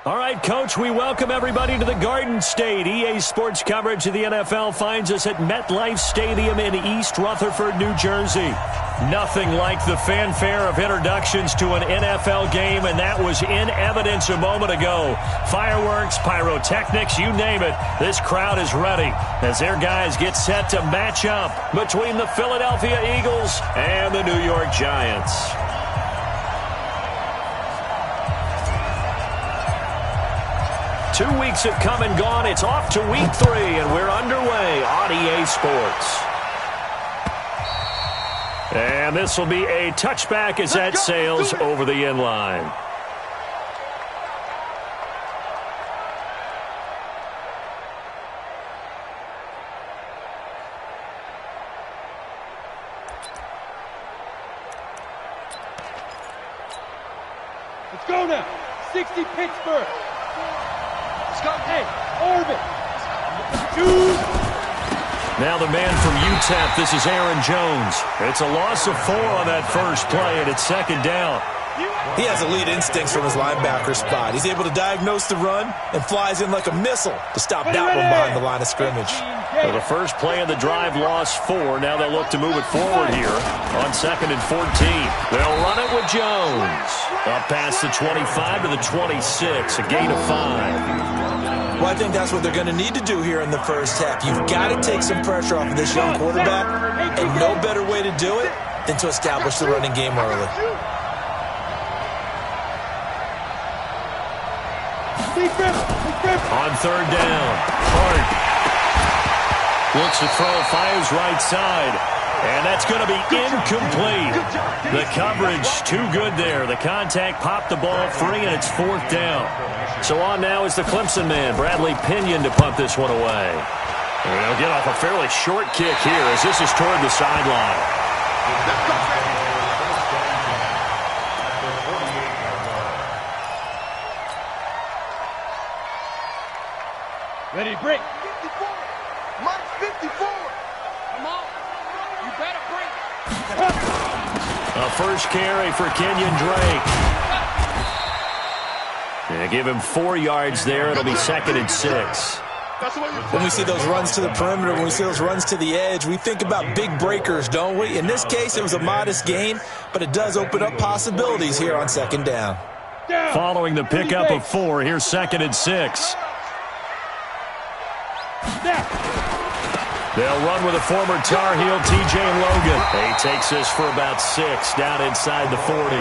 All right, Coach, we welcome everybody to the Garden State. EA Sports coverage of the NFL finds us at MetLife Stadium in East Rutherford, New Jersey. Nothing like the fanfare of introductions to an NFL game, and that was in evidence a moment ago. Fireworks, pyrotechnics, you name it. This crowd is ready as their guys get set to match up between the Philadelphia Eagles and the New York Giants. 2 weeks have come and gone. It's off to week 3, and we're underway on EA Sports. And this will be a touchback as that sails over the end line. Let's go now. 60 Pittsburgh. Hey, Orbit. Now the man from UTEP, this is Aaron Jones. It's a loss of 4 on that first play, and it's second down. He has elite instincts from his linebacker spot. He's able to diagnose the run and flies in like a missile to stop that one behind the line of scrimmage. So the first play of the drive lost 4. Now they'll look to move it forward here on 2nd and 14. They'll run it with Jones. Up past the 25 to the 26, a gain of 5. Well, I think that's what they're going to need to do here in the first half. You've got to take some pressure off of this young quarterback, and no better way to do it than to establish the running game early. On 3rd down, Hart looks to throw, fires right side, and that's going to be incomplete. The coverage too good there. The contact popped the ball free, and it's 4th down. So on now is the Clemson man, Bradley Pinion, to punt this one away. And they'll get off a fairly short kick here as this is toward the sideline. Ready, break. 54. Mike's 54. Come on. You better break. A first carry for Kenyon Drake. Yeah, give him 4 yards there. It'll be 2nd and 6. When we see those runs to the perimeter, when we see those runs to the edge, we think about big breakers, don't we? In this case, it was a modest gain, but it does open up possibilities here on 2nd down. Following the pickup of 4, here's 2nd and 6. They'll run with a former Tar Heel, TJ Logan. He takes this for about 6 down inside the 40.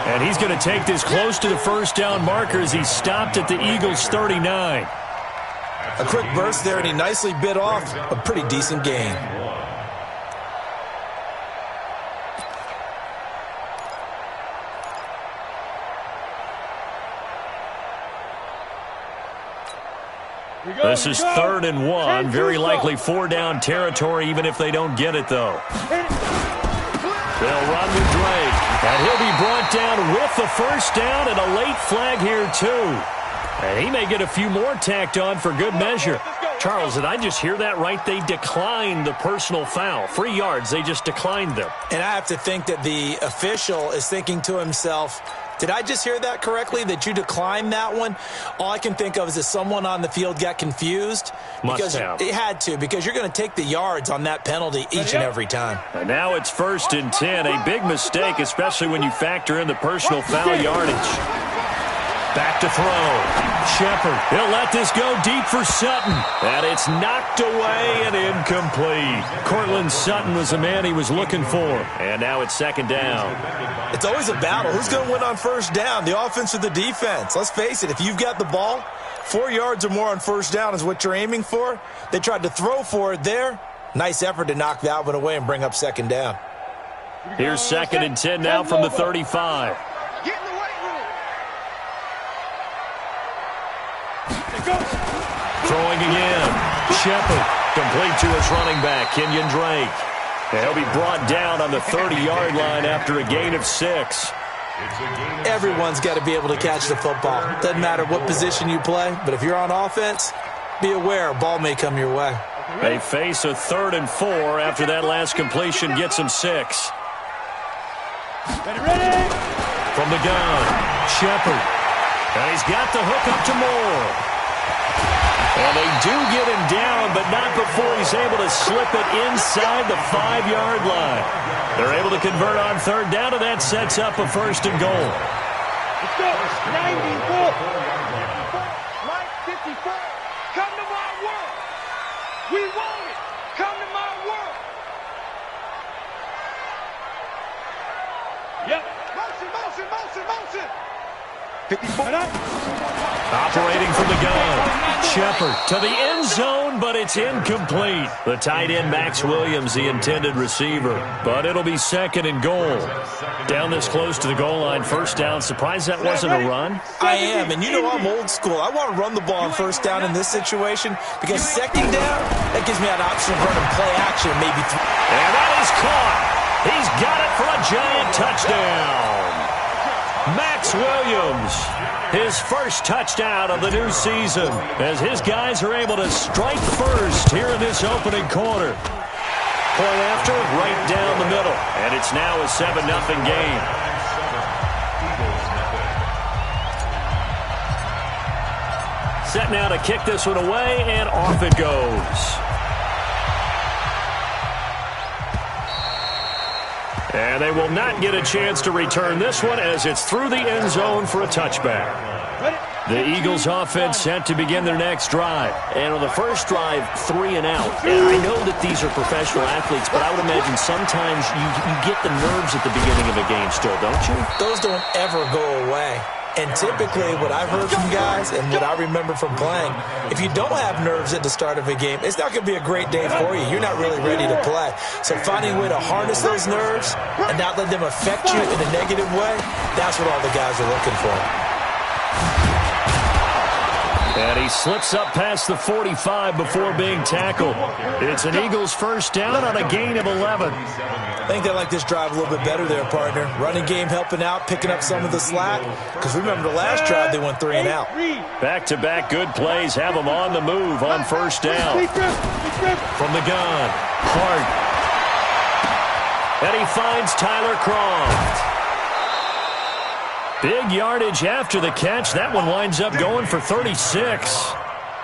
And he's going to take this close to the first down marker as he stopped at the Eagles' 39. A quick burst there, and he nicely bit off a pretty decent gain. This is 3rd and 1. Very likely 4-down territory, even if they don't get it, though. They'll run with Drake. And he'll be brought down with the first down, and a late flag here, too. And he may get a few more tacked on for good measure. Charles, did I just hear that right? They declined the personal foul. 3 yards, they just declined them. And I have to think that the official is thinking to himself, did I just hear that correctly, that you declined that one? All I can think of is that someone on the field got confused. Must have. It had to, because you're going to take the yards on that penalty each and every time. And now it's 1st and 10. A big mistake, especially when you factor in the personal foul yardage. Back to throw. Shepard, he'll let this go deep for Sutton. And it's knocked away and incomplete. Cortland Sutton was the man he was looking for. And now it's 2nd down. It's always a battle. Who's going to win on 1st down, the offense or the defense? Let's face it, if you've got the ball, 4 yards or more on 1st down is what you're aiming for. They tried to throw for it there. Nice effort to knock that one away and bring up 2nd down. Here's 2nd and 10 now from the 35. Get in the weight room. Throwing again. Shepard, complete to his running back, Kenyon Drake. And he'll be brought down on the 30-yard line after a gain of 6. Everyone's got to be able to catch the football. Doesn't matter what position you play, but if you're on offense, be aware a ball may come your way. They face a 3rd and 4 after that last completion gets them 6. Ready. From the gun, Shepard. And he's got the hook up to Moore. And they do get him down, but not before he's able to slip it inside the 5-yard line. They're able to convert on third down, and that sets up a 1st and goal. Let's go. 94. Mike 54. Come to my world. We want it. Come to my world. Yep. Motion, motion, motion, motion. 54. Operating from the gun. Shepard to the end zone, but it's incomplete. The tight end, Max Williams, the intended receiver. But it'll be 2nd and goal. Down this close to the goal line, 1st down. Surprised that wasn't a run? I am, and you know I'm old school. I want to run the ball on 1st down in this situation because 2nd down, that gives me an option of running play action, maybe And that is caught. He's got it for a giant touchdown. Max Williams, his 1st touchdown of the new season, as his guys are able to strike first here in this opening quarter. Point after, right down the middle, and it's now a 7-0 game. Set now to kick this one away, and off it goes. And they will not get a chance to return this one as it's through the end zone for a touchback. The Eagles offense set to begin their next drive. And on the first drive, 3 and out. And I know that these are professional athletes, but I would imagine sometimes you get the nerves at the beginning of a game still, don't you? Those don't ever go away. And typically what I've heard from guys and what I remember from playing, if you don't have nerves at the start of a game, it's not going to be a great day for you. You're not really ready to play. So finding a way to harness those nerves and not let them affect you in a negative way, that's what all the guys are looking for. And he slips up past the 45 before being tackled. It's an Eagles 1st down on a gain of 11. I think they like this drive a little bit better there, partner. Running game helping out, picking up some of the slack. Because remember the last drive, they went 3 and out. Back-to-back good plays have them on the move on 1st down. From the gun, Hart. And he finds Tyler Croft. Big yardage after the catch. That one winds up going for 36.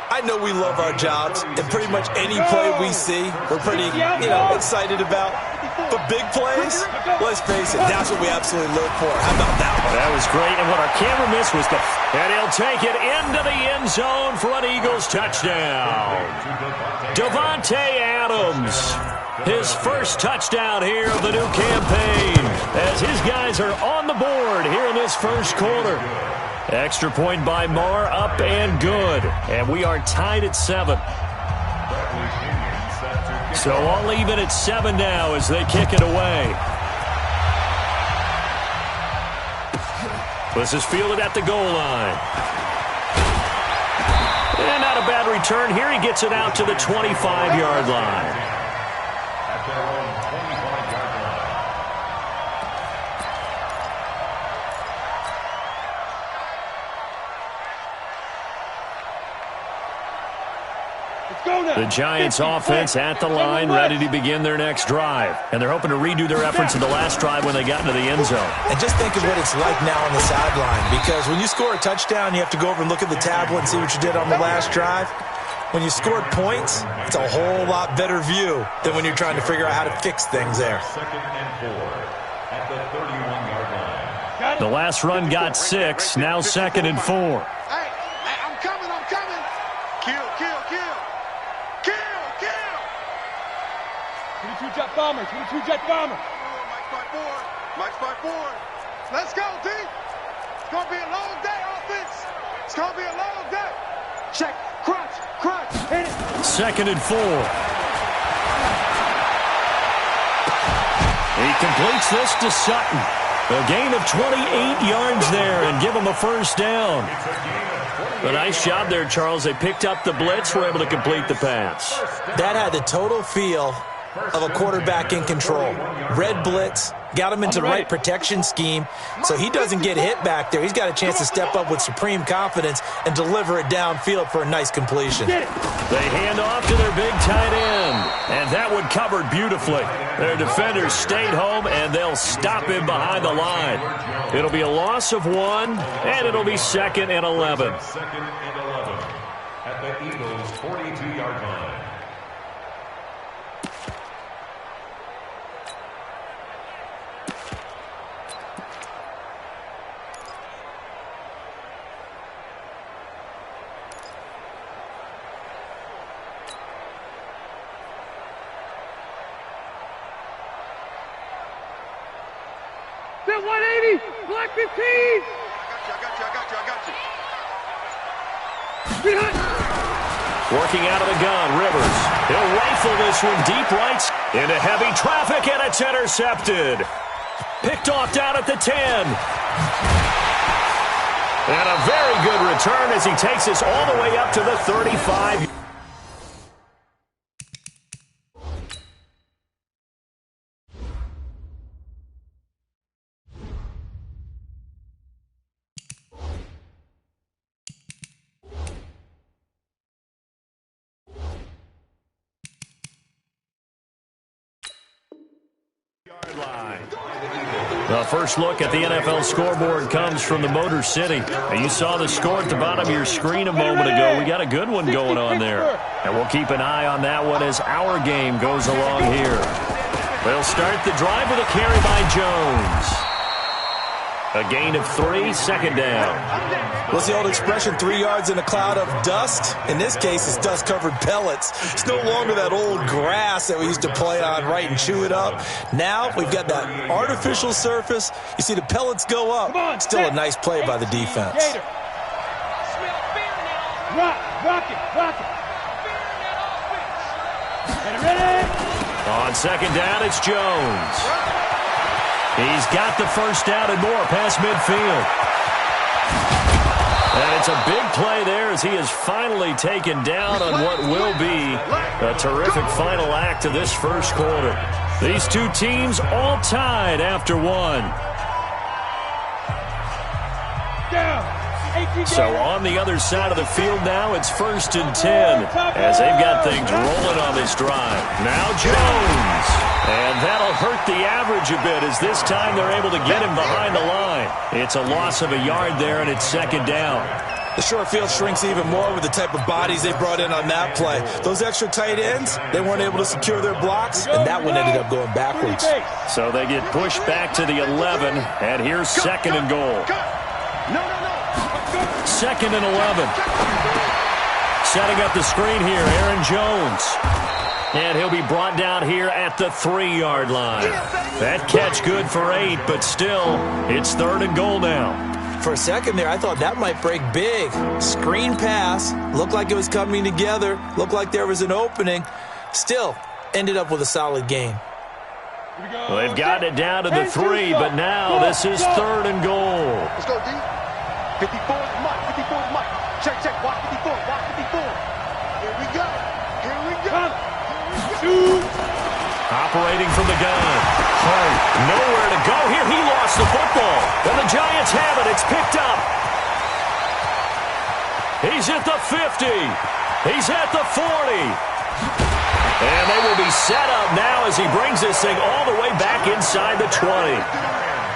I know we love our jobs, and pretty much any play we see, we're pretty, excited about. But big plays, let's face it, that's what we absolutely live for. How about that one? That was great, and what our camera missed was and he'll take it into the end zone for an Eagles touchdown. Davante Adams, his 1st touchdown here of the new campaign, as his guys are on the board here in this 1st quarter. Extra point by Marr, up and good. And we are tied at 7. So all even at 7 now as they kick it away. This is fielded at the goal line. And not a bad return here. He gets it out to the 25-yard line. The Giants offense at the line, ready to begin their next drive. And they're hoping to redo their efforts in the last drive when they got into the end zone. And just think of what it's like now on the sideline. Because when you score a touchdown, you have to go over and look at the tablet and see what you did on the last drive. When you scored points, it's a whole lot better view than when you're trying to figure out how to fix things there. 2nd and 4 at the 31-yard line. The last run got 6, now 2nd and 4. Hey, I'm coming, I'm coming. Kill, kill, kill. Kill, kill. 22 jet bomber, 22 jet bomber. Mike's by 4. Mike's by 4. Let's go, D. It's going to be a long day, offense. It's going to be a long day. Check, crunch, hit it. 2nd and 4. He completes this to Sutton. A gain of 28 yards there and give him a 1st down. A nice job there, Charles. They picked up the blitz, were able to complete the pass. That had the total feel of a quarterback in control. Red blitz, got him into the right protection scheme, so he doesn't get hit back there. He's got a chance to step up with supreme confidence and deliver it downfield for a nice completion. They hand off to their big tight end, and that one covered beautifully. Their defenders stayed home, and they'll stop him behind the line. It'll be a loss of 1, and it'll be 2nd and 11. 2nd and 11 at the Eagles' 42-yard line. Set 180, black 15. I got you. Working out of the gun, Rivers. He'll rifle this one deep right into heavy traffic, and it's intercepted. Picked off down at the 10. And a very good return as he takes us all the way up to the 35. The first look at the NFL scoreboard comes from the Motor City. And you saw the score at the bottom of your screen a moment ago. We got a good one going on there. And we'll keep an eye on that one as our game goes along here. They'll start the drive with a carry by Jones. A gain of 3, 2nd down. What's the old expression, 3 yards in a cloud of dust? In this case, it's dust-covered pellets. It's no longer that old grass that we used to play on, right, and chew it up. Now we've got that artificial surface. You see the pellets go up. Still a nice play by the defense. Rock it. Get it ready. On 2nd down, it's Jones. He's got the first down and more past midfield. And it's a big play there as he is finally taken down on what will be a terrific final act of this first quarter. These two teams all tied after 1. So on the other side of the field now, it's 1st and 10 as they've got things rolling on this drive. Now Jones. And that'll hurt the average a bit as this time they're able to get him behind the line. It's a loss of a yard there, and it's 2nd down. The short field shrinks even more with the type of bodies they brought in on that play. Those extra tight ends, they weren't able to secure their blocks, and that one ended up going backwards. So they get pushed back to the 11, and here's 2nd and goal. 2nd and 11. Setting up the screen here, Aaron Jones. And he'll be brought down here at the 3-yard line. That catch good for 8, but still, it's 3rd and goal now. For a second there, I thought that might break big. Screen pass, looked like it was coming together, looked like there was an opening. Still, ended up with a solid gain. Well, they've gotten it down to the 3, but now this is 3rd and goal. Let's go, D. 54 is Mike. 54 is Mike. Check. Watch 54. Watch 54. Here we go. Operating from the gun. Hart, nowhere to go here. He lost the football. And the Giants have it. It's picked up. He's at the 50. He's at the 40. And they will be set up now as he brings this thing all the way back inside the 20.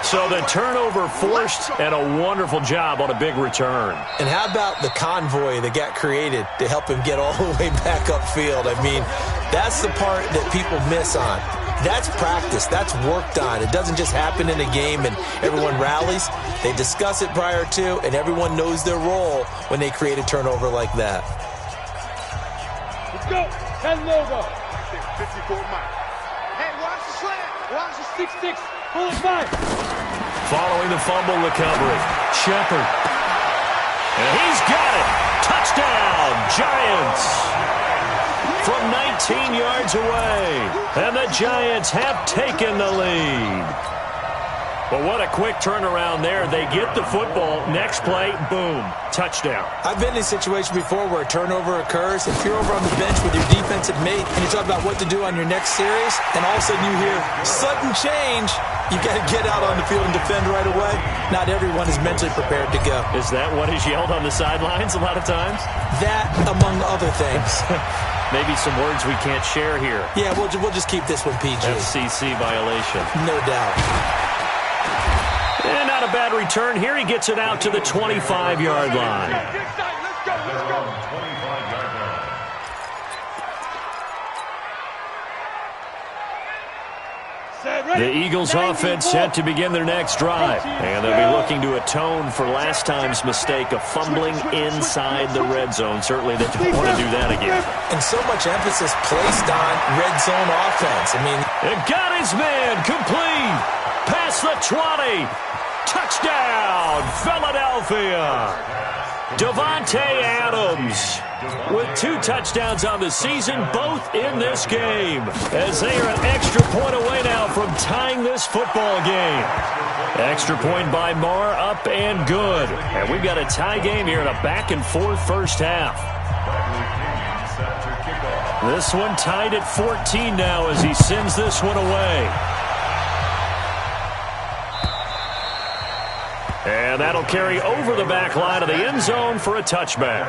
So the turnover forced, and a wonderful job on a big return. And how about the convoy that got created to help him get all the way back upfield? I mean, that's the part that people miss on. That's practice. That's worked on. It doesn't just happen in a game and everyone rallies. They discuss it prior to, and everyone knows their role when they create a turnover like that. Let's go. 10 logo. 54 Mike. Hey, watch the slant. Watch the 6-6. Pull it back. Following the fumble recovery, Shepard. And he's got it. Touchdown, Giants. From 19 yards away. And the Giants have taken the lead. Well, what a quick turnaround there. They get the football. Next play, boom, touchdown. I've been in a situation before where a turnover occurs. If you're over on the bench with your defensive mate and you talk about what to do on your next series, and all of a sudden you hear sudden change, you got to get out on the field and defend right away. Not everyone is mentally prepared to go. Is that what is yelled on the sidelines a lot of times? That, among other things. Maybe some words we can't share here. Yeah, we'll just keep this one PG. FCC violation. No doubt. And not a bad return here. He gets it out to the 25-yard line. Let's go. 25-yard line. The Eagles offense set to begin their next drive. And they'll be looking to atone for last time's mistake of fumbling inside the red zone. Certainly they don't want to do that again. And so much emphasis placed on red zone offense. I mean, it got his man complete. Past the 20. Touchdown, Philadelphia. Davante Adams with 2 touchdowns on the season, both in this game, as they are an extra point away now from tying this football game. Extra point by Marr, up and good. And we've got a tie game here in a back-and-forth first half. This one tied at 14 now as he sends this one away. And that'll carry over the back line of the end zone for a touchback.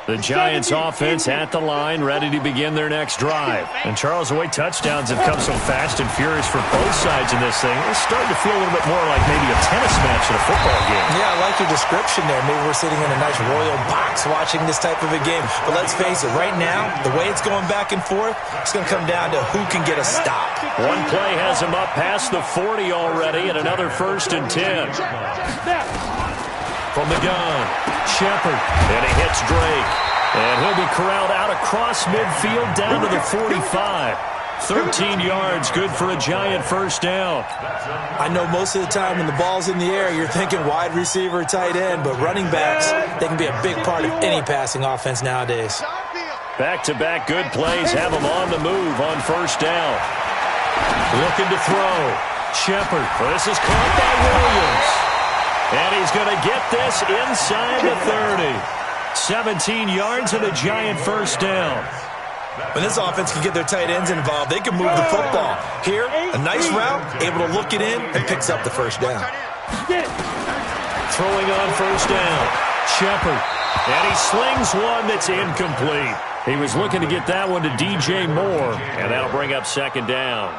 The Giants offense at the line, ready to begin their next drive. And Charles, the way touchdowns have come so fast and furious for both sides in this thing, it's starting to feel a little bit more like maybe a tennis match in a football game. Yeah, I like your description there. Maybe we're sitting in a nice royal box watching this type of a game. But let's face it, right now, the way it's going back and forth, it's going to come down to who can get a stop. One play has him up past the 40 already, and another 1st and 10. From the gun, Shepard, and he hits Drake. And he'll be corralled out across midfield down to the 45. 13 yards, good for a Giant first down. I know most of the time when the ball's in the air, you're thinking wide receiver, tight end, but running backs, they can be a big part of any passing offense nowadays. Back-to-back good plays have him on the move on first down. Looking to throw. Shepard. This is caught by Williams. And he's going to get this inside the 30. 17 yards and a Giant first down. When this offense can get their tight ends involved, they can move the football. Here, a nice route, able to look it in, and picks up the first down. Throwing on first down. Shepard. And he slings one that's incomplete. He was looking to get that one to DJ Moore, and that'll bring up second down.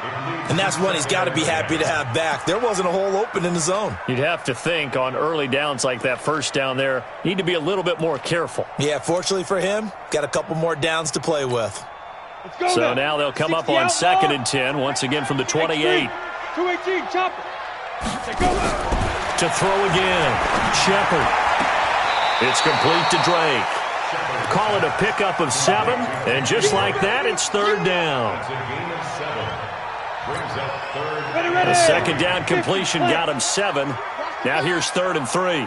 And that's one he's got to be happy to have back. There wasn't a hole open in the zone. You'd have to think on early downs like that first down there, need to be a little bit more careful. Yeah, fortunately for him, got a couple more downs to play with. So now they'll come up on 2nd and 10, once again from the 28. 218, chop it. To throw again. Shepard. It's complete to Drake. Call it a pickup of 7, and just like that, it's third down. The second down completion got him 7. Now here's 3rd and 3.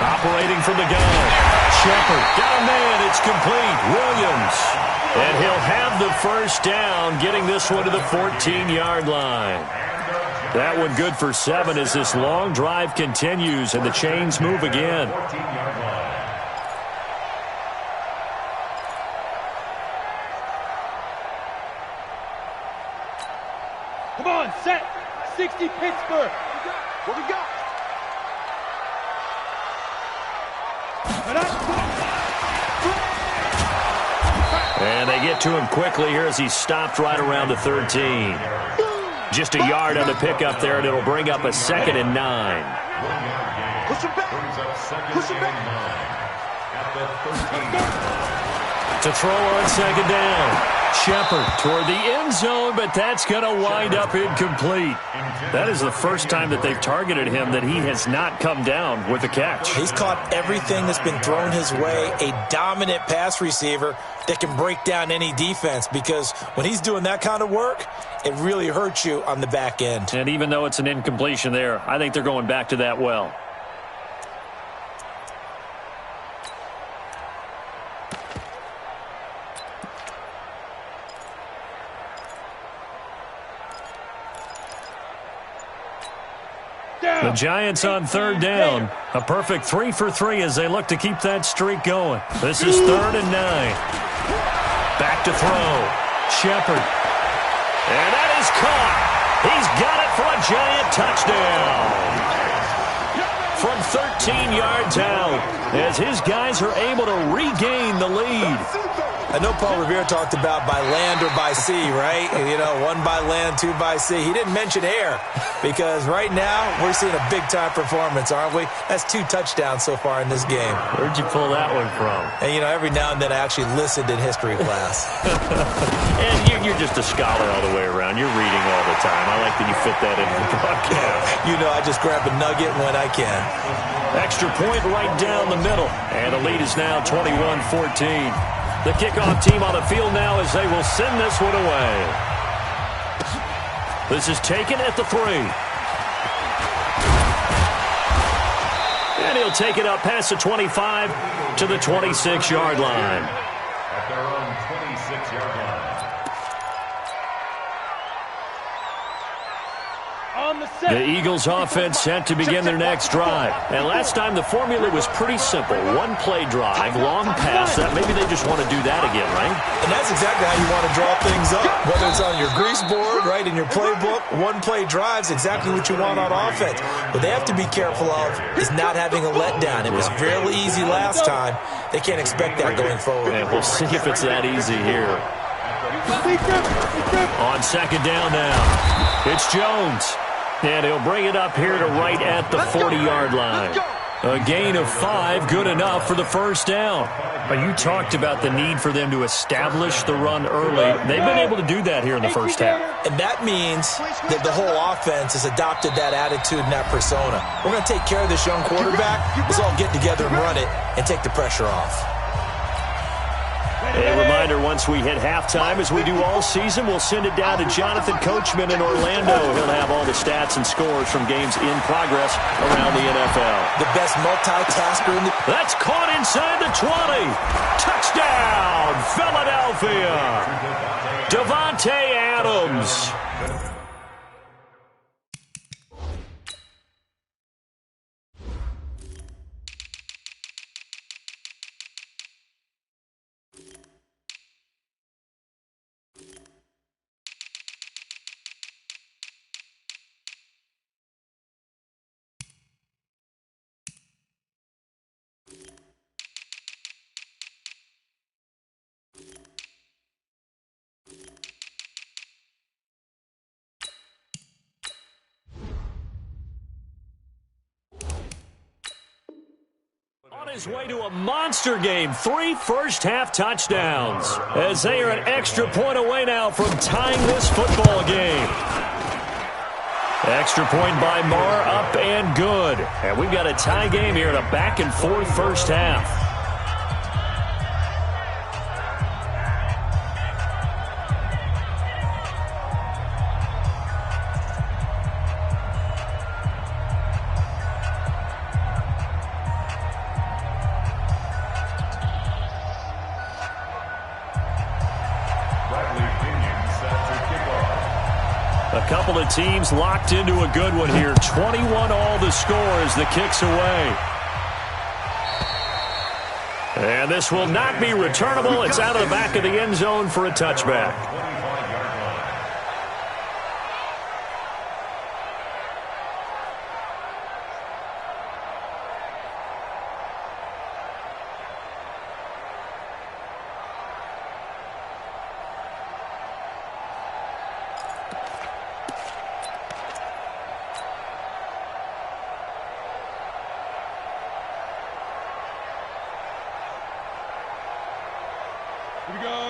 Operating from the gun. Shepard got a man. It's complete. Williams. And he'll have the first down, getting this one to the 14-yard line. That one good for 7 as this long drive continues and the chains move again. Come on, set. 60 Pittsburgh. What we got? And they get to him quickly here as he's stopped right around the 13. Just a yard on the pickup there, and it'll bring up a 2nd and 9. Push him back. Push him back. To throw on 2nd down. Shepard toward the end zone, but that's going to wind up incomplete. That is the first time that they've targeted him that he has not come down with a catch. He's caught everything that's been thrown his way, a dominant pass receiver that can break down any defense, because when he's doing that kind of work, it really hurts you on the back end. And even though it's an incompletion there, I think they're going back to that well. down. The Giants on third down. A perfect 3 for 3 as they look to keep that streak going. This is 3rd and 9. Back to throw. Shepard. And that is caught. He's got it for a Giant touchdown. From 13 yards out, as his guys are able to regain the lead. I know Paul Revere talked about by land or by sea, right? You know, 1 by land, 2 by sea. He didn't mention air because right now we're seeing a big-time performance, aren't we? That's 2 touchdowns so far in this game. Where'd you pull that one from? And, you know, every now and then I actually listened in history class. And you're just a scholar all the way around. You're reading all the time. I like that you fit that into the broadcast. You know, I just grab a nugget when I can. Extra point right down the middle. And the lead is now 21-14. The kickoff team on the field now as they will send this one away. This is taken at the 3. And he'll take it up past the 25 to the 26-yard line. At their own 26-yard line. The Eagles offense set to begin their next drive. And last time the formula was pretty simple. 1-play drive, long pass. Maybe they just want to do that again, right? And that's exactly how you want to draw things up. Whether it's on your grease board, right, in your playbook, 1-play drive's exactly what you want on offense. What they have to be careful of is not having a letdown. It was fairly easy last time. They can't expect that going forward. And we'll see if it's that easy here. On second down now, it's Jones. And he'll bring it up here to right at the 40-yard line. A gain of 5, good enough for the first down. But you talked about the need for them to establish the run early. They've been able to do that here in the first half. And that means that the whole offense has adopted that attitude and that persona. We're going to take care of this young quarterback. Let's all get together and run it and take the pressure off. A reminder, once we hit halftime, as we do all season, we'll send it down to Jonathan Coachman in Orlando. He'll have all the stats and scores from games in progress around the NFL. The best multitasker in the... That's caught inside the 20. Touchdown, Philadelphia. Davante Adams. On his way to a monster game, 3 first-half touchdowns, as they are an extra point away now from tying this football game. Extra point by Marr, up and good. And we've got a tie game here in a back-and-forth first half. A couple of teams locked into a good one here. 21 all the score as the kick's away. And this will not be returnable. It's out of the back of the end zone for a touchback.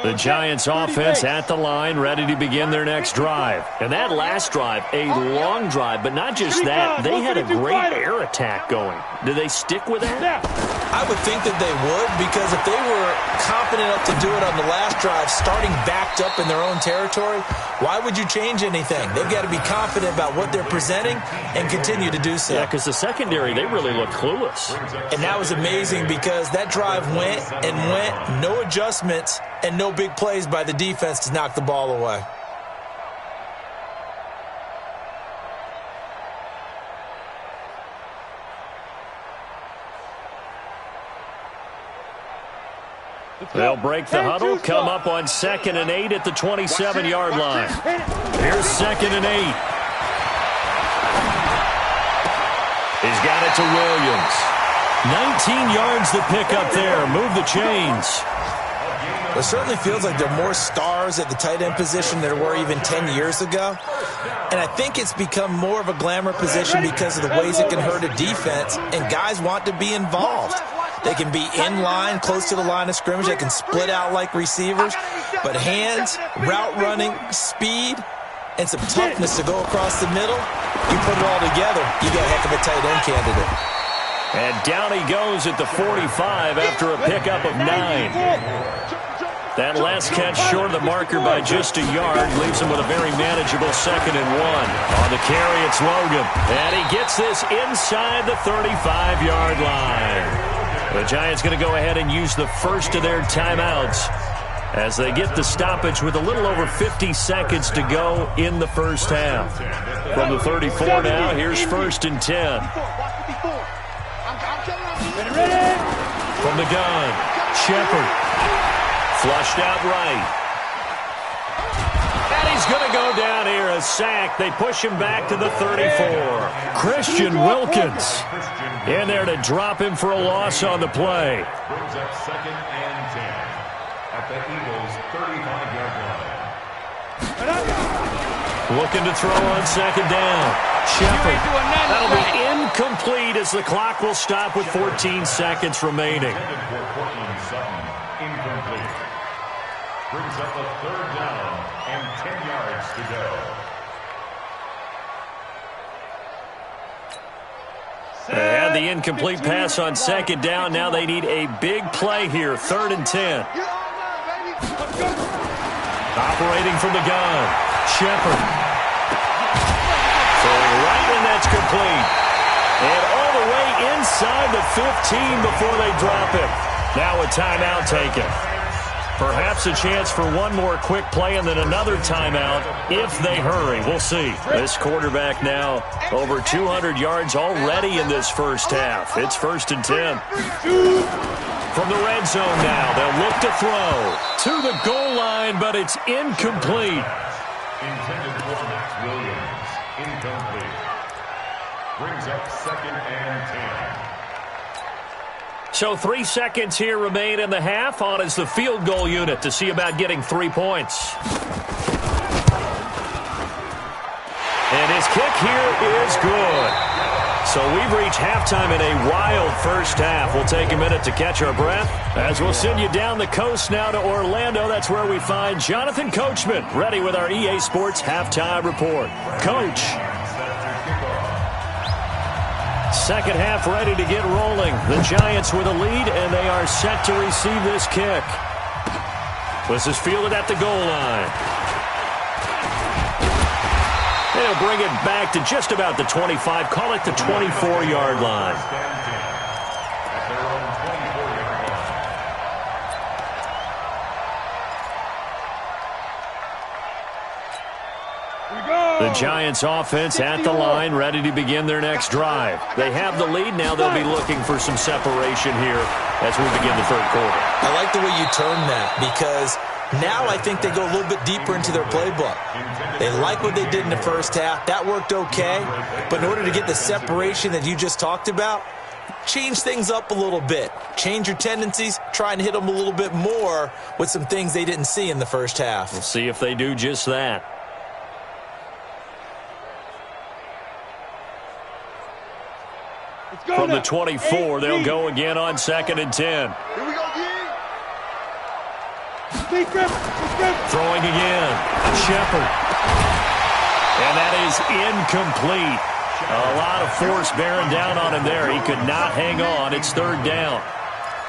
The Giants offense at the line, ready to begin their next drive. And that last drive, a long drive, but not just that. They had a great air attack going. Do they stick with that? I would think that they would, because if they were confident enough to do it on the last drive, starting backed up in their own territory, why would you change anything? They've got to be confident about what they're presenting and continue to do so. Yeah, because the secondary, they really look clueless. And that was amazing because that drive went and went, no adjustments, and no big plays by the defense to knock the ball away. They'll break the huddle, come up on 2nd and 8 at the 27-yard line. Here's 2nd and 8. He's got it to Williams. 19 yards to pick up there. Move the chains. It certainly feels like there are more stars at the tight end position than there were even 10 years ago. And I think it's become more of a glamour position because of the ways it can hurt a defense, and guys want to be involved. They can be in line, close to the line of scrimmage. They can split out like receivers. But hands, route running, speed, and some toughness to go across the middle, you put it all together, you got a heck of a tight end candidate. And down he goes at the 45 after a pickup of 9. That last catch short of the marker by just a yard leaves him with a very manageable 2nd and 1. On the carry, it's Logan. And he gets this inside the 35-yard line. The Giants going to go ahead and use the first of their timeouts as they get the stoppage with a little over 50 seconds to go in the first half. From the 34 now, here's 1st and 10. From the gun, Shepard. Flushed out right. And he's going to go down here, a sack. They push him back to the 34. Christian Wilkins in there to drop him for a loss on the play. Brings up 2nd and 10 at the Eagles' 35-yard line. Looking to throw on 2nd down. Shepard. That'll be incomplete as the clock will stop with 14 seconds remaining. Incomplete. Brings up a 3rd down and 10 yards to go. They had the incomplete pass on 2nd down. Now they need a big play here. 3rd and 10. Operating from the gun. Shepard. Throwing right, and that's complete. And all the way inside the 15 before they drop him. Now a timeout taken. Perhaps a chance for one more quick play and then another timeout if they hurry. We'll see. This quarterback now over 200 yards already in this first half. It's 1st and 10. From the red zone now, they'll look to throw to the goal line, but it's incomplete. Intended for Max Williams. Incomplete. Brings up 2nd and 10. So 3 seconds here remain in the half. On is the field goal unit to see about getting 3 points. And his kick here is good. So we've reached halftime in a wild first half. We'll take a minute to catch our breath as we'll send you down the coast now to Orlando. That's where we find Jonathan Coachman ready with our EA Sports Halftime Report. Coach. Second half ready to get rolling. The Giants with a lead, and they are set to receive this kick. This is fielded at the goal line. They'll bring it back to just about the 25. Call it the 24-yard line. The Giants offense at the line, ready to begin their next drive. They have the lead. Now they'll be looking for some separation here as we begin the third quarter. I like the way you turn that because now I think they go a little bit deeper into their playbook. They like what they did in the first half. That worked okay. But in order to get the separation that you just talked about, change things up a little bit. Change your tendencies. Try and hit them a little bit more with some things they didn't see in the first half. We'll see if they do just that. From the 24, they'll go again on 2nd and 10. Here we go, Throwing again. Shepard. And that is incomplete. A lot of force bearing down on him there. He could not hang on. It's 3rd down.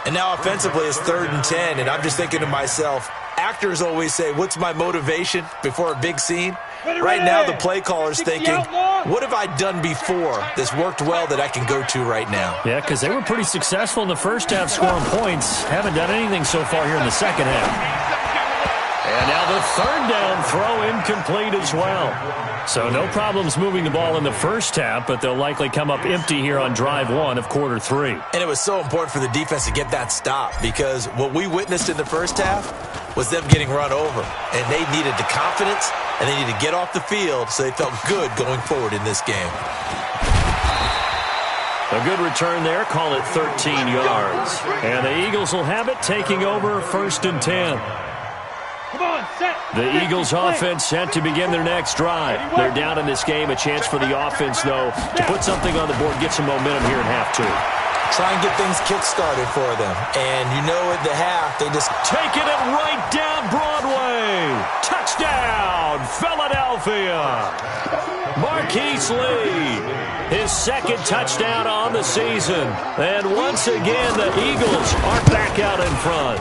And now offensively it's 3rd and 10, and I'm just thinking to myself, actors always say, what's my motivation before a big scene? Right now the play caller's thinking, what have I done before that's worked well that I can go to right now? Yeah, because they were pretty successful in the first half scoring points. Haven't done anything so far here in the second half. And now the third down throw incomplete as well. So no problems moving the ball in the first half, but they'll likely come up empty here on drive one of quarter three. And it was so important for the defense to get that stop because what we witnessed in the first half was them getting run over. And they needed the confidence, and they needed to get off the field so they felt good going forward in this game. A good return there. Call it 13 yards. And the Eagles will have it, taking over 1st and 10. The Eagles offense set to begin their next drive. They're down in this game. A chance for the offense, though, to put something on the board, get some momentum here in half two. Try and get things kick-started for them. And you know at the half, they just taking it right down Broadway. Touchdown, Philadelphia. Marquise Lee, his second touchdown on the season. And once again, the Eagles are back out in front.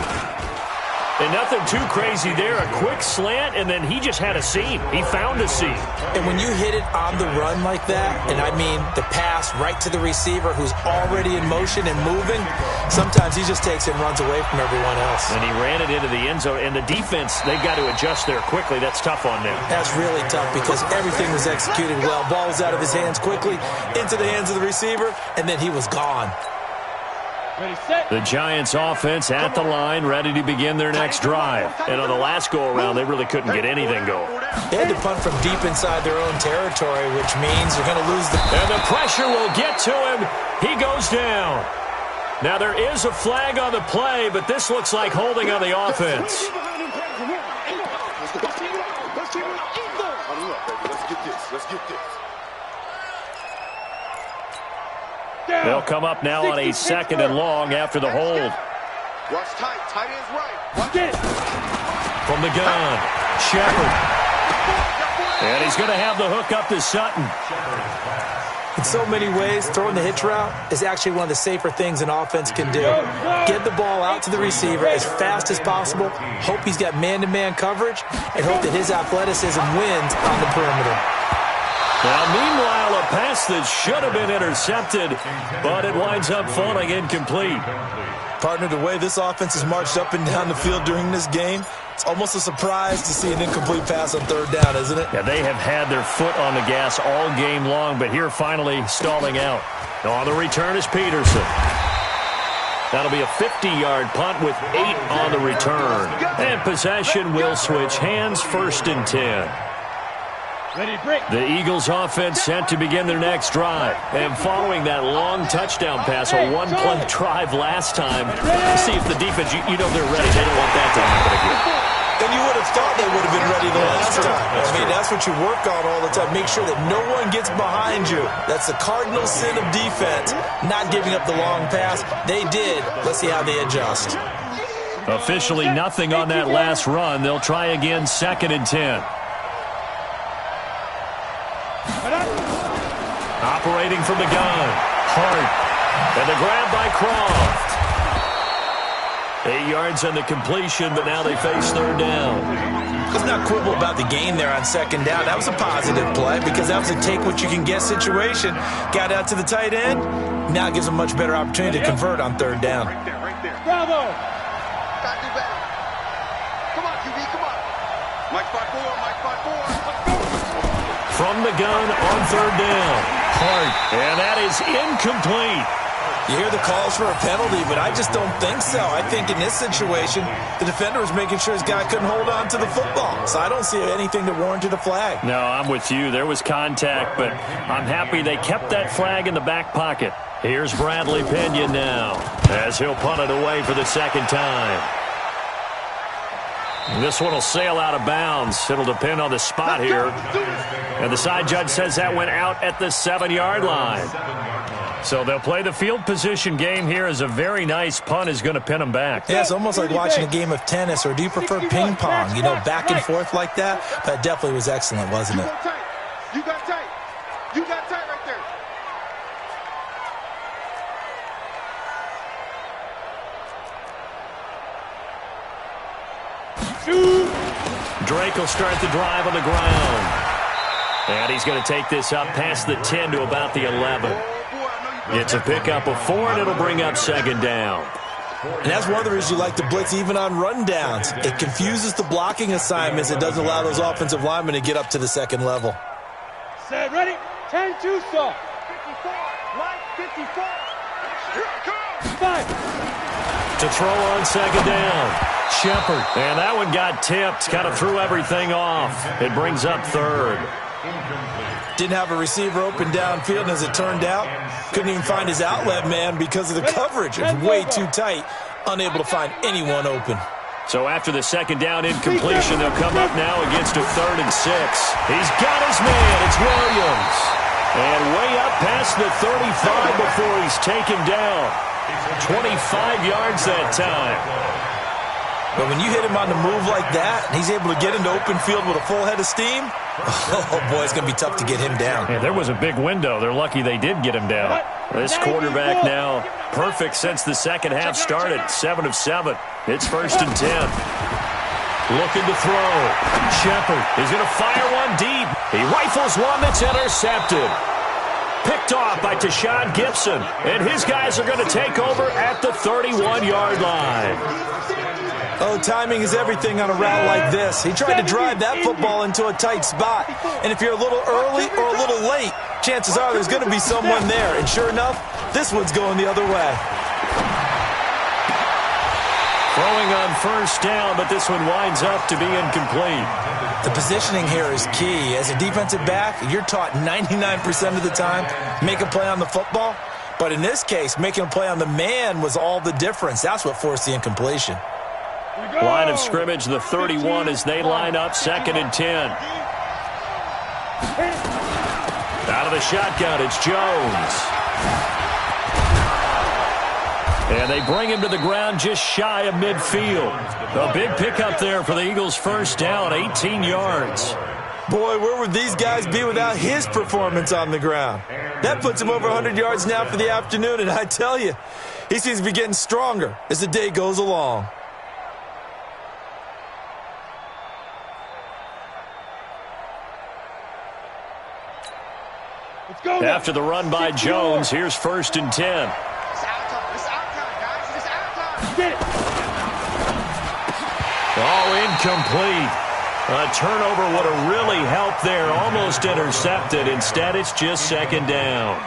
And nothing too crazy there. A quick slant, and then he just had a seam. He found a seam. And when you hit it on the run like that, and I mean the pass right to the receiver who's already in motion and moving, sometimes he just takes it and runs away from everyone else. And he ran it into the end zone. And the defense, they've got to adjust there quickly. That's tough on them. That's really tough because everything was executed well. Ball was out of his hands quickly, into the hands of the receiver, and then he was gone. The Giants offense at the line, ready to begin their next drive. And on the last go-around, they really couldn't get anything going. They had to punt from deep inside their own territory, which means they're going to lose the... And the pressure will get to him. He goes down. Now, there is a flag on the play, but this looks like holding on the offense. Let's get this. They'll come up now on a 2nd and long after the hold. Rush tight. Tight end's right. Watch it. From the gun, Shepard. And he's going to have the hook up to Sutton. In so many ways, throwing the hitch route is actually one of the safer things an offense can do. Get the ball out to the receiver as fast as possible, hope he's got man-to-man coverage, and hope that his athleticism wins on the perimeter. Now, meanwhile, a pass that should have been intercepted, but it winds up falling incomplete. Partner, the way this offense has marched up and down the field during this game, it's almost a surprise to see an incomplete pass on 3rd down, isn't it? Yeah, they have had their foot on the gas all game long, but here finally stalling out. On the return is Peterson. That'll be a 50-yard punt with 8 on the return. And possession will switch hands, 1st and 10. The Eagles offense set to begin their next drive. And following that long touchdown pass, a one-play drive last time, see if the defense, you know they're ready. They don't want that to happen again. And you would have thought they would have been ready the last time. I mean, that's what you work on all the time. Make sure that no one gets behind you. That's the cardinal sin of defense, not giving up the long pass. They did. Let's see how they adjust. Officially nothing on that last run. They'll try again, 2nd and 10. Operating from the gun, Hart, and the grab by Croft. 8 yards on the completion, but now they face 3rd down. Let's not quibble about the gain there on 2nd down. That was a positive play because that was a take-what-you-can-get situation. Got out to the tight end. Now it gives them a much better opportunity to convert on 3rd down. Right there. Bravo! Gotta do better. Come on, QB, come on. Mike 5-4, Mike 5-4. Let's go. From the gun on 3rd down. Hart, and that is incomplete. You hear the calls for a penalty, but I just don't think so. I think in this situation, the defender was making sure his guy couldn't hold on to the football. So I don't see anything that warranted a flag. No, I'm with you. There was contact, but I'm happy they kept that flag in the back pocket. Here's Bradley Pinion now, as he'll punt it away for the 2nd time. This one will sail out of bounds. It'll depend on the spot here. And the side judge says that went out at the 7-yard line. So they'll play the field position game here as a very nice punt is going to pin them back. Yeah, it's almost like watching a game of tennis, or do you prefer ping pong? You know, back and forth like that? That definitely was excellent, wasn't it? You got tight. You got tight right there. Drake will start the drive on the ground. And he's going to take this up past the 10 to about the 11. It's a pickup of 4, and it'll bring up 2nd down. And that's one of the reasons you like to blitz even on rundowns. It confuses the blocking assignments. It doesn't allow those offensive linemen to get up to the second level. Set, ready? 10-2 stop. 54, line 54. Here it comes. 5. To throw on second down. Shepard. And that one got tipped. Kind of threw everything off. It brings up third. Didn't have a receiver open downfield, and as it turned out, couldn't even find his outlet man because of the coverage. It was way too tight, unable to find anyone open. So after the second down incompletion, they'll come up now against a 3rd and 6. He's got his man. It's Williams. And way up past the 35 before he's taken down. 25 yards that time. But when you hit him on the move like that, and he's able to get into open field with a full head of steam, oh, boy, it's going to be tough to get him down. Yeah, there was a big window. They're lucky they did get him down. This quarterback now perfect since the second half started. 7 of 7. It's 1st and 10. Looking to throw. Shepard is going to fire one deep. He rifles one that's intercepted. Picked off by Tashawn Gibson. And his guys are going to take over at the 31-yard line. Oh, timing is everything on a route like this. He tried to drive that football into a tight spot. And if you're a little early or a little late, chances are there's going to be someone there. And sure enough, this one's going the other way. Throwing on 1st down, but this one winds up to be incomplete. The positioning here is key. As a defensive back, you're taught 99% of the time, make a play on the football. But in this case, making a play on the man was all the difference. That's what forced the incompletion. Line of scrimmage, the 31 as they line up 2nd and 10. Out of the shotgun, it's Jones. And they bring him to the ground just shy of midfield. A big pickup there for the Eagles' 1st down, 18 yards. Boy, where would these guys be without his performance on the ground? That puts him over 100 yards now for the afternoon, and I tell you, he seems to be getting stronger as the day goes along. After the run by Jones, here's 1st and 10. Oh, incomplete. A turnover would have really helped there. Almost intercepted. Instead, it's just 2nd down.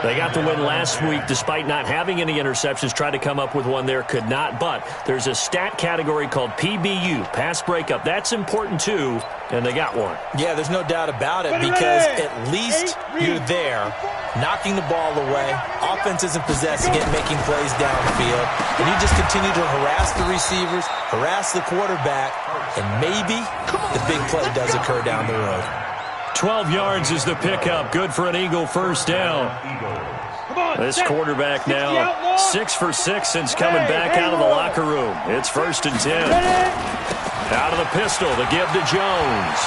They got the win last week despite not having any interceptions. Tried to come up with one there, could not. But there's a stat category called PBU, pass breakup. That's important too, and they got one. Yeah, there's no doubt about it because at least you're there, knocking the ball away. Offense isn't possessing it, making plays downfield. And you just continue to harass the receivers, harass the quarterback, and maybe the big play does occur down the road. 12 yards is the pickup. Good for an Eagle 1st down. This quarterback now 6 for 6 since coming back out of the locker room. It's 1st and 10. Out of the pistol to give to Jones.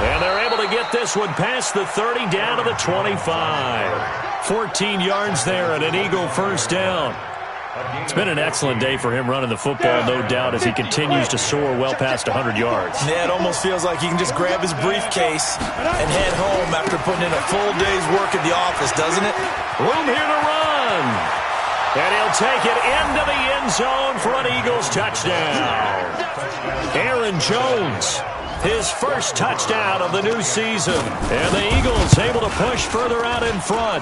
And they're able to get this one past the 30 down to the 25. 14 yards there and an Eagle 1st down. It's been an excellent day for him running the football, no doubt, as he continues to soar well past 100 yards. Yeah, it almost feels like he can just grab his briefcase and head home after putting in a full day's work at the office, doesn't it? Room here to run. And he'll take it into the end zone for an Eagles touchdown. Aaron Jones, his first touchdown of the new season. And the Eagles able to push further out in front.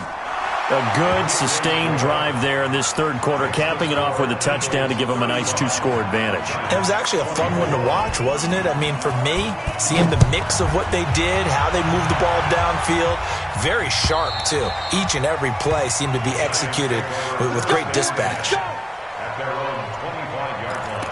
A good, sustained drive there in this 3rd quarter, capping it off with a touchdown to give them a nice 2-score advantage. It was actually a fun one to watch, wasn't it? I mean, for me, seeing the mix of what they did, how they moved the ball downfield, very sharp, too. Each and every play seemed to be executed with great dispatch. At their own 25-yard line.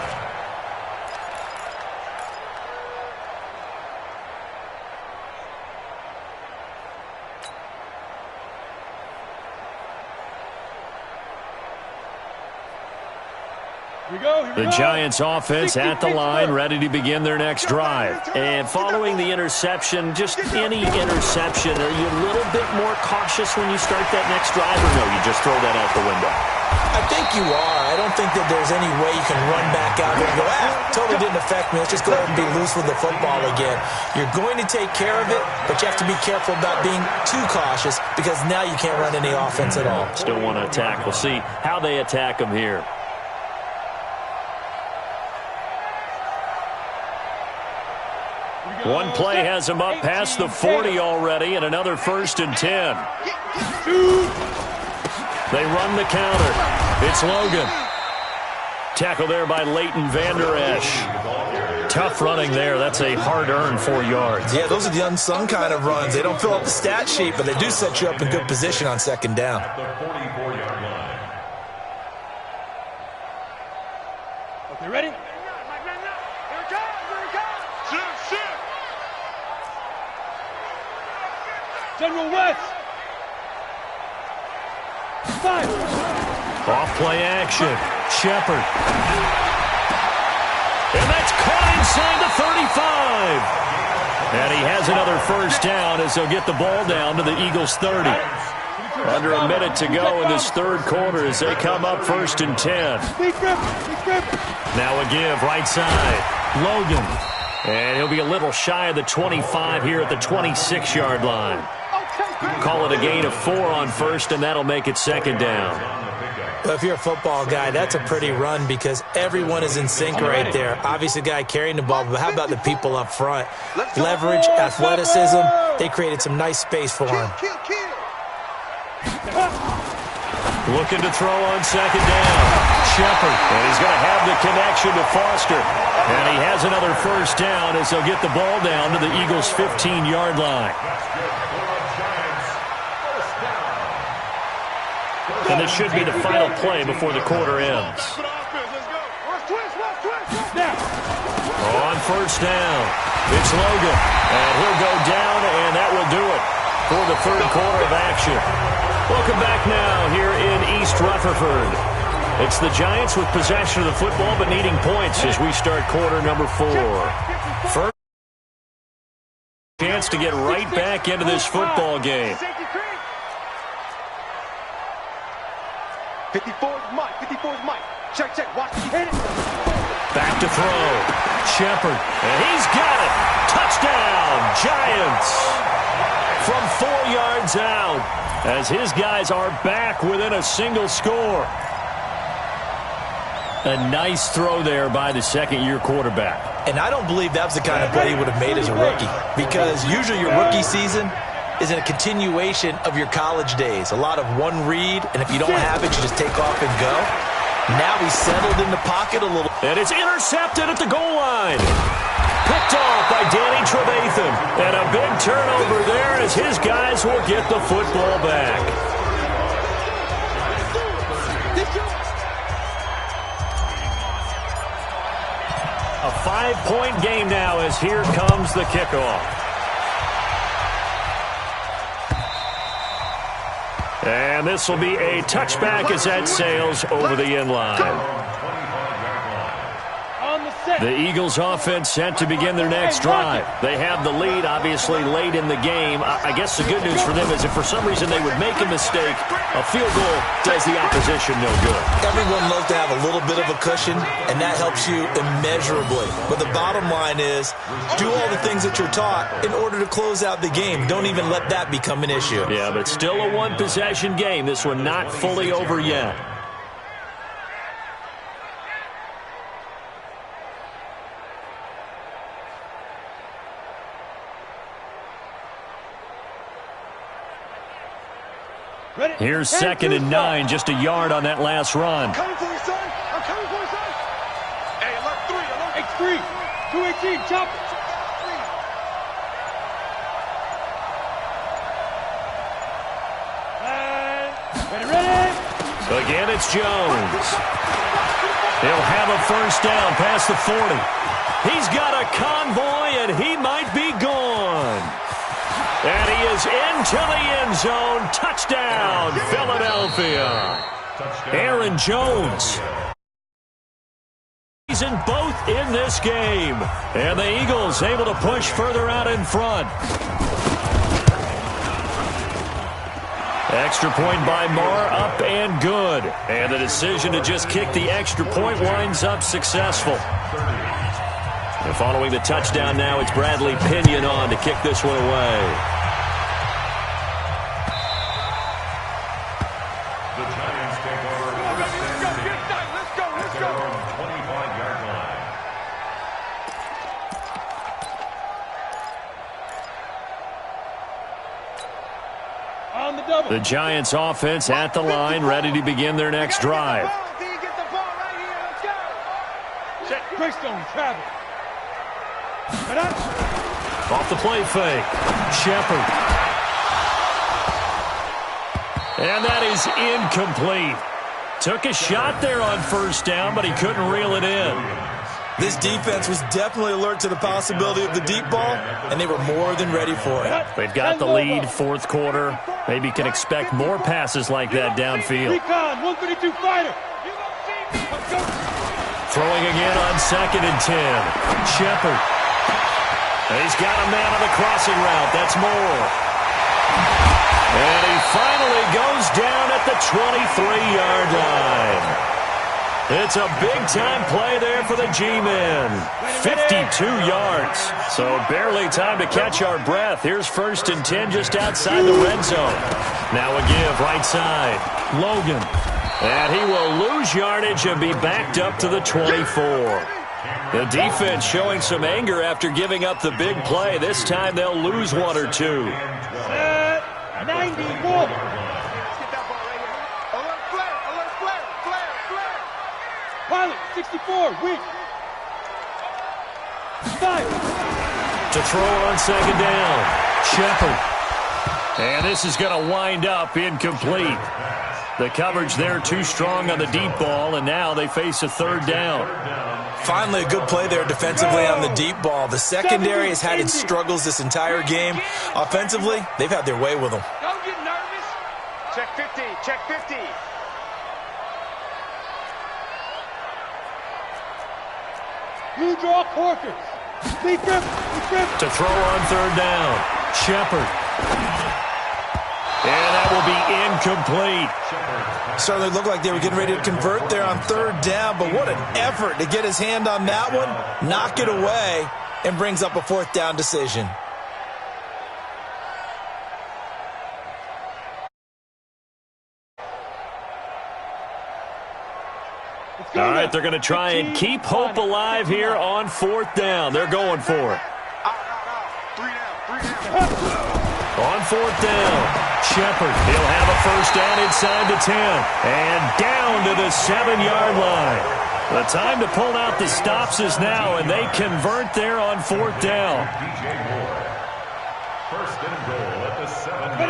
The Giants offense at the line, ready to begin their next drive. And following the interception, just any interception, are you a little bit more cautious when you start that next drive, or no, you just throw that out the window? I think you are. I don't think that there's any way you can run back out there and go, totally didn't affect me. Let's just go ahead and be loose with the football again. You're going to take care of it, but you have to be careful about being too cautious because now you can't run any offense at all. Still want to attack. We'll see how they attack them here. One play has him up past the 40 already, and another 1st and 10. They run the counter. It's Logan. Tackle there by Leighton Vander Esch. Tough running there. That's a hard-earned 4 yards. Yeah, those are the unsung kind of runs. They don't fill up the stat sheet, but they do set you up in good position on 2nd down. At the 44-yard line. Okay, ready? General West. 5. Off play action. Shepard. And that's caught inside the 35. And he has another 1st down as they'll get the ball down to the Eagles' 30. Under a minute to go in this 3rd quarter as they come up 1st and 10. Now a give right side. Logan. And he'll be a little shy of the 25 here at the 26-yard line. Call it a gain of 4 on 1st, and that'll make it 2nd down. Well, if you're a football guy, that's a pretty run because everyone is in sync right there. Obviously, the guy carrying the ball, but how about the people up front? Leverage, athleticism, they created some nice space for him. Looking to throw on 2nd down. Shepard, and he's going to have the connection to Foster. And he has another 1st down as they'll get the ball down to the Eagles' 15-yard line. And this should be the final play before the quarter ends. On 1st down, it's Logan. And he'll go down, and that will do it for the 3rd quarter of action. Welcome back now here in East Rutherford. It's the Giants with possession of the football but needing points as we start quarter number 4. First chance to get right back into this football game. 54's Mike. 54's Mike. Check, check. Watch. Hit it. Back to throw. Shepard. And he's got it. Touchdown, Giants. From 4 yards out as his guys are back within a single score. A nice throw there by the 2nd-year quarterback. And I don't believe that was the kind of play he would have made as a rookie because usually your rookie season is in a continuation of your college days. A lot of one read, and if you don't have it, you just take off and go. Now he's settled in the pocket a little. And it's intercepted at the goal line. Picked off by Danny Trevathan. And a big turnover there as his guys will get the football back. A 5-point game now as here comes the kickoff. And this will be a touchback as that sails over the end line. The Eagles offense set to begin their next drive. They have the lead, obviously, late in the game. I guess the good news for them is if for some reason they would make a mistake, a field goal does the opposition no good. Everyone loves to have a little bit of a cushion, and that helps you immeasurably. But the bottom line is do all the things that you're taught in order to close out the game. Don't even let that become an issue. Yeah, but it's still a one-possession game. This one not fully over yet. Here's 2nd and 9, just a yard on that last run. I'm coming for you, son. I'm coming for you, son. Hey, alert 3, alert. X3, 218, chop. Ready. Again, it's Jones. He'll have a 1st down past the 40. He's got a convoy, and he might be gone. And he is into the end zone. Touchdown, Philadelphia. Aaron Jones. season, both in this game. And the Eagles able to push further out in front. Extra point by Marr, up and good. And the decision to just kick the extra point winds up successful. And following the touchdown now, it's Bradley Pinion on to kick this one away. The Giants take over the Let's go. 25-yard line. On the double. The Giants offense at the line, ready to begin their next drive. Get the ball right here. Let's go. Check. Greystone travel. Off the play fake. Shepard. And that is incomplete. Took a shot there on first down, but he couldn't reel it in. This defense was definitely alert to the possibility of the deep ball, and they were more than ready for it. They've got the lead, fourth quarter. Maybe can expect more passes like that downfield. Recon, 132 fighter. Throwing again on 2nd and 10. Shepard. He's got a man on the crossing route. That's Moore. And he finally goes down at the 23-yard line. It's a big-time play there for the G-men. 52 yards. So barely time to catch our breath. Here's 1st and 10 just outside the red zone. Now a give right side. Logan. And he will lose yardage and be backed up to the 24. The defense showing some anger after giving up the big play. This time they'll lose one or two. 94. Let's get that ball right here. Alert flare. Pilot, 64, weak. 5. To throw on 2nd down. Shepard. And this is going to wind up incomplete. The coverage there too strong on the deep ball, and now they face a 3rd down. Finally a good play there defensively on the deep ball. The secondary has had its struggles this entire game. Offensively, they've had their way with them. Don't get nervous. Check 50. Check 50. Blue draw Corker. Lee Griffin. To throw on 3rd down. Shepard. And that will be incomplete. Certainly looked like they were getting ready to convert there on 3rd down, but what an effort to get his hand on that one, knock it away, and brings up a 4th down decision. All right, they're going to try and keep hope alive here on 4th down. They're going for it. Three down. On 4th down, Shepard. He'll have a 1st down inside the 10. And down to the 7-yard line. The time to pull out the stops is now, and they convert there on 4th down.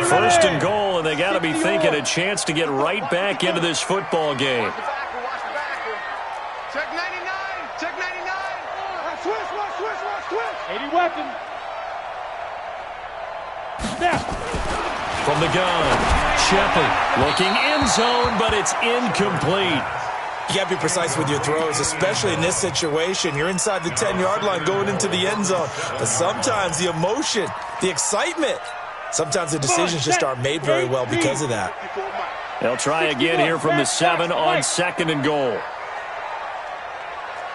First and goal, and they got to be thinking a chance to get right back into this football game. Watch the backer. Check 99. Check 99. Switch. 80 weapon. Snap. From the gun, Shepard looking end zone, but it's incomplete. You got to be precise with your throws, especially in this situation. You're inside the 10-yard line going into the end zone. But sometimes the emotion, the excitement, sometimes the decisions just aren't made very well because of that. They'll try again here from the 7 on 2nd and goal.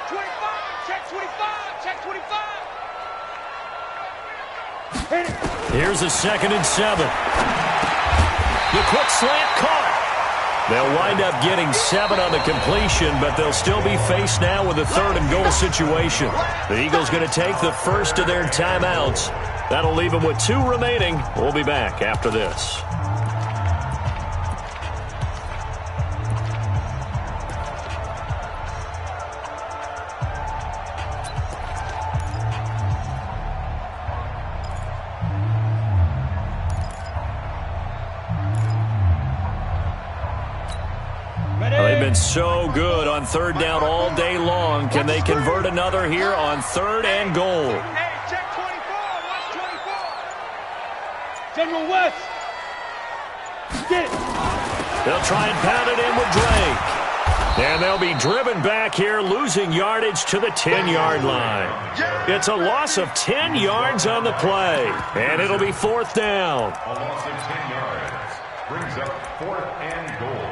25. Check 25. Check 25. Here's a 2nd and 7. The quick slant caught. They'll wind up getting 7 on the completion, but they'll still be faced now with a 3rd and goal situation. The Eagles going to take the first of their timeouts. That'll leave them with 2 remaining. We'll be back after this. They've been so good on 3rd down all day long. Can they convert another here on 3rd and goal? Hey, check 24. Watch 24. General West. Get it. They'll try and pound it in with Drake. And they'll be driven back here, losing yardage to the 10-yard line. It's a loss of 10 yards on the play, and it'll be fourth down. A loss of 10 yards brings up 4th and goal.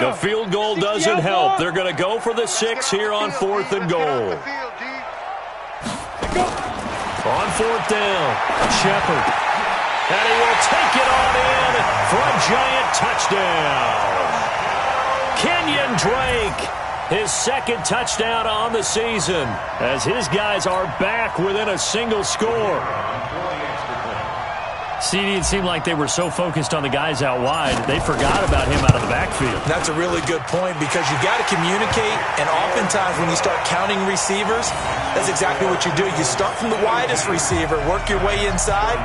The field goal doesn't help. They're going to go for the 6 here on 4th and goal. On 4th down, Shepard. And he will take it on in for a giant touchdown. Kenyon Drake, his second touchdown on the season, as his guys are back within a single score. CD, it seemed like they were so focused on the guys out wide, they forgot about him out of the backfield. That's a really good point because you got to communicate, and oftentimes when you start counting receivers, that's exactly what you do. You start from the widest receiver, work your way inside.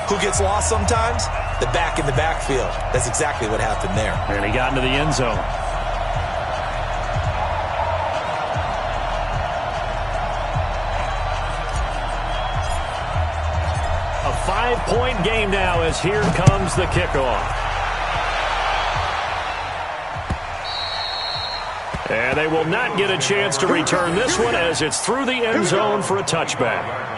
Who gets lost sometimes? The back in the backfield. That's exactly what happened there. And he got into the end zone. A 5-point game now as here comes the kickoff. And they will not get a chance to return this one as it's through the end zone for a touchback.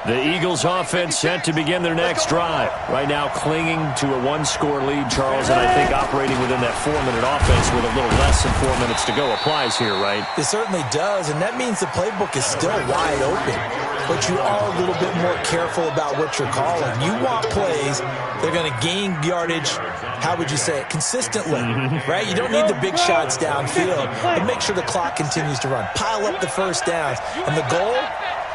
The Eagles offense set to begin their next drive. Right now clinging to a 1-score lead, Charles, and I think operating within that 4-minute offense with a little less than 4 minutes to go applies here, right? It certainly does, and that means the playbook is still wide open. But you are a little bit more careful about what you're calling. You want plays, they're going to gain yardage, how would you say it, consistently, right? You don't need the big shots downfield, but make sure the clock continues to run. Pile up the first downs, and the goal?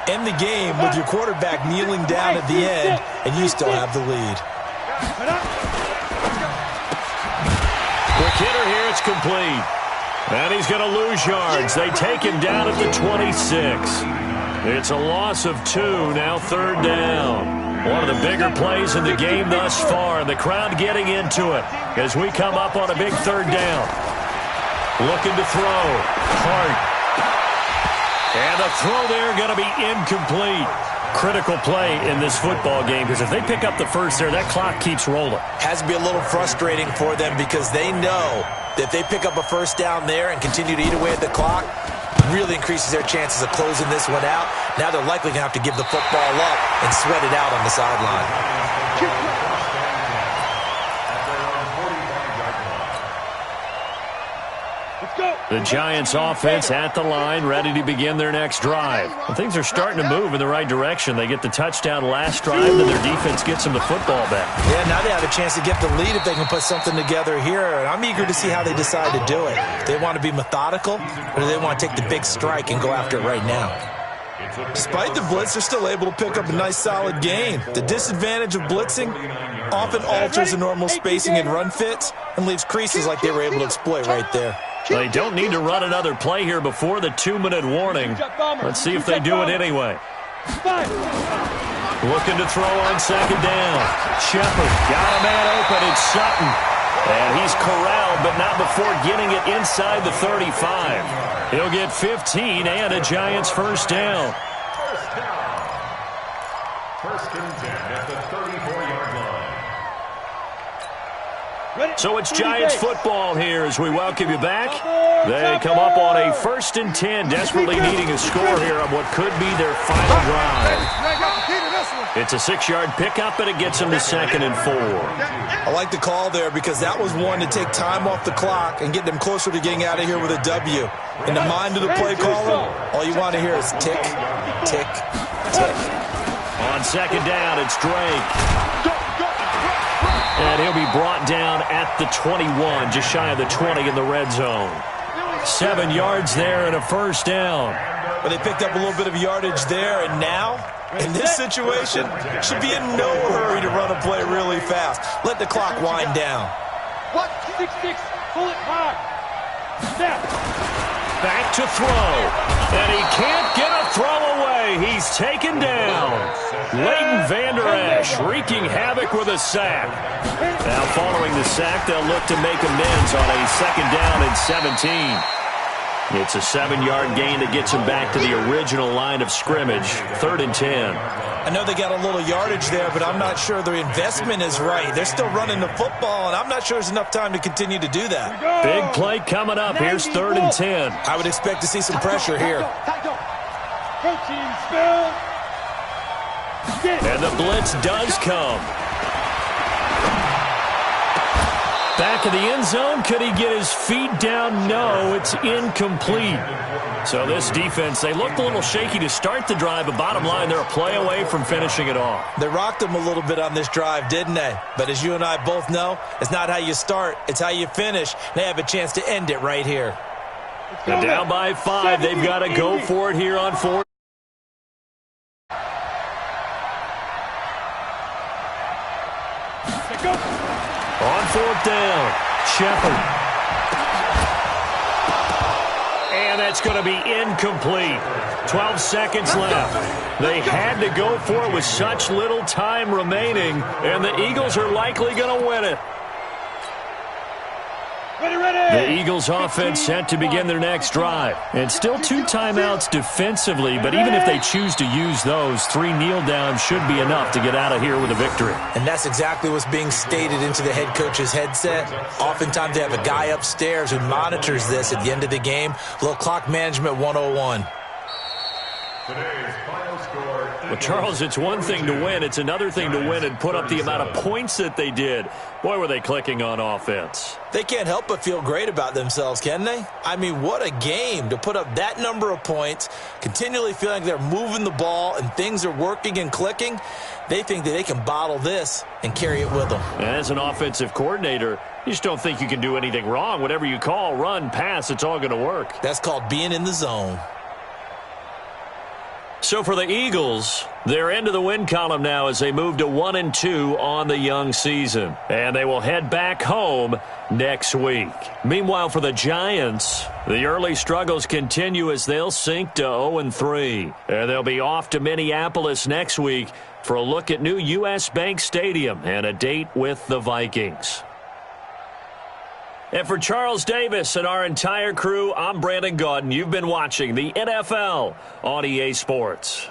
End the game with your quarterback kneeling down at the end, and you still have the lead. Quick hitter here, it's complete. And he's going to lose yards. They take him down at the 26. It's a loss of 2, now 3rd down. One of the bigger plays in the game thus far, and the crowd getting into it as we come up on a big 3rd down. Looking to throw. Hart. And the throw there going to be incomplete. Critical play in this football game because if they pick up the first there, that clock keeps rolling. Has to be a little frustrating for them because they know that if they pick up a first down there and continue to eat away at the clock, really increases their chances of closing this one out. Now they're likely going to have to give the football up and sweat it out on the sideline. The Giants offense at the line, ready to begin their next drive. Well, things are starting to move in the right direction. They get the touchdown last drive, then their defense gets them the football back. Yeah, now they have a chance to get the lead if they can put something together here. And I'm eager to see how they decide to do it. Do they want to be methodical, or do they want to take the big strike and go after it right now? Despite the blitz, they're still able to pick up a nice, solid gain. The disadvantage of blitzing often alters the normal spacing and run fits and leaves creases like they were able to exploit right there. They don't need to run another play here before the 2-minute warning. Let's see if they do it anyway. Looking to throw on 2nd down. Shepard got a man open. It's Sutton. And he's corralled, but not before getting it inside the 35. He'll get 15 and a Giants first down. First and 10 at the 34-yard line. So it's Giants football here as we welcome you back. They come up on a 1st and 10, desperately needing a score here on what could be their final drive. It's a 6-yard pickup, and it gets them to 2nd and 4. I like the call there because that was one to take time off the clock and get them closer to getting out of here with a W. In the mind of the play caller, all you want to hear is tick, tick, tick. On 2nd down, it's Drake. And he'll be brought down at the 21, just shy of the 20 in the red zone. 7 yards there and a first down. But they picked up a little bit of yardage there, and now, in this situation, should be in no hurry to run a play really fast. Let the clock wind down. 6-6, pull it hard. Snap. Back to throw. And he can't get a throw away. He's taken down. Leighton Vander Esch wreaking havoc with a sack. Now following the sack, they'll look to make amends on a 2nd down and 17. It's a 7-yard gain that gets him back to the original line of scrimmage, 3rd and 10. I know they got a little yardage there, but I'm not sure the investment is right. They're still running the football, and I'm not sure there's enough time to continue to do that. Big play coming up. Here's 3rd and 10. I would expect to see some pressure here. Coaching spell. And the blitz does come. Back of the end zone. Could he get his feet down? No, it's incomplete. So this defense, they looked a little shaky to start the drive, but bottom line, they're a play away from finishing it off. They rocked him a little bit on this drive, didn't they? But as you and I both know, it's not how you start, it's how you finish. They have a chance to end it right here. And down by 5, they've got to go for it here on 4th. On 4th down, Shepard. And that's going to be incomplete. 12 seconds left. They had to go for it with such little time remaining, and the Eagles are likely going to win it. The Eagles offense set to begin their next drive. And still 2 timeouts defensively, but even if they choose to use those, 3 kneel downs should be enough to get out of here with a victory. And that's exactly what's being stated into the head coach's headset. Oftentimes they have a guy upstairs who monitors this at the end of the game. A little clock management 101. Today's final score. Well, Charles, it's one thing to win. It's another thing to win and put up the amount of points that they did. Boy, were they clicking on offense. They can't help but feel great about themselves, can they? I mean, what a game to put up that number of points, continually feeling they're moving the ball and things are working and clicking. They think that they can bottle this and carry it with them. As an offensive coordinator, you just don't think you can do anything wrong. Whatever you call, run, pass, it's all going to work. That's called being in the zone. So for the Eagles, they're into the win column now as they move to 1-2 on the young season. And they will head back home next week. Meanwhile, for the Giants, the early struggles continue as they'll sink to 0-3. And they'll be off to Minneapolis next week for a look at new U.S. Bank Stadium and a date with the Vikings. And for Charles Davis and our entire crew, I'm Brandon Gaudin. You've been watching the NFL on EA Sports.